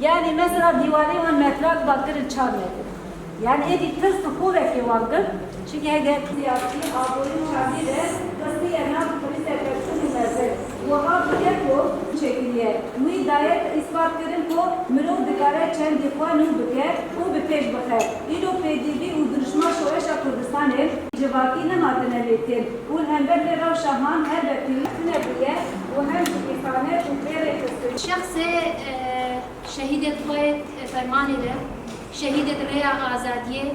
Yani mesela divari ve metlak bakır çarmedi. Yani edi tırsı kuvveti vardır. Çünkü hedef siyasi aboyun çarmıyla kısmı yerine polis efektini mezir. Bu habire ko çekiliye. Mühidayet ispat kırın ko mürov dikare çen dikvanı duke o bir peş bakar. İdo pedibi uduruşma şoreşa Kurdistan'ın cevaki ne madene letin. Un hemberle rav şahan her bekliğine diye bu hem ifane ukrere kısır. شخص شهيدة خويت فرماني له شهيدة ريا آزادية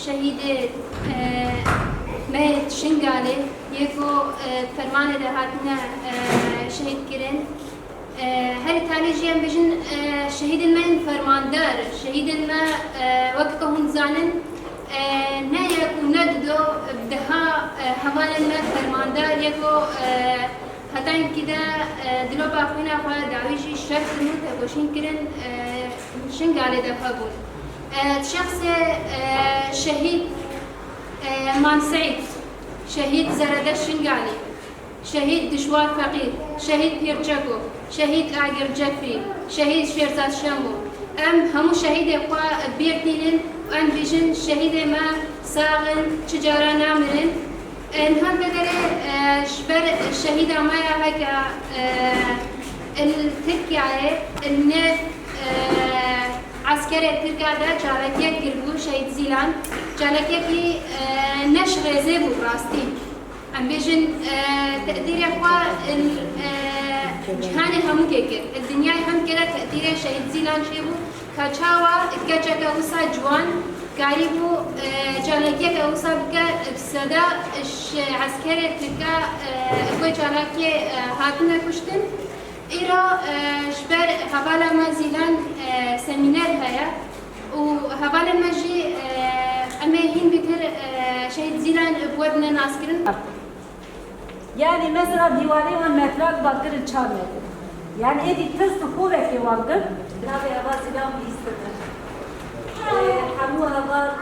شهيدة مهد شنغالي يكو فرماني له هاتنا شهيد كرن هل تاني جيان بجن شهيد المين فرماندار شهيد الما وقتهم زانن نا يكو نددو بدها همان الما فرماندار يكو هتاين كده دلوقتي أخونا خالد دعويشي الشرط إنه تبوشين كرن شنق على دفعون شخص شهيد مان سعيد شهيد زردش شنقالي شهيد دشوار فقير شهيد بيرجاكو شهيد لاجر جفري شهيد شيرزاد شامو همو شهيد إخوة بيرتيلن وأن بيجن شهيد ما ساغن تجارة نامرن هم بدري شبر الشهيدة مايا هكا التركيا النف عسكري التركيا ده جالكيا قربو شهيد زيلان جالكيا كي نش غزيبو براستي عم بيجن تقدير اخوا جهان هم كيكر الدنيا هم كده تقدير شهيد زيلان شيبو كاچاوا كاچا وسا جوان قريبو جالكيا كوسا بكا بسدا عسكري تلقى اخوي جالكيا هاتنا كشتن إيرا شبر هبالا مازيلان سمينار هيا وهبالا ماجي أما هين بكر شهيد زيلان بودنا ناسكرن. Yani mesela divari ve metlak bakır çarmedi. Yani edi tırsı kuvveti vardır. Nabi hava zilan bir istedir. Hamu hava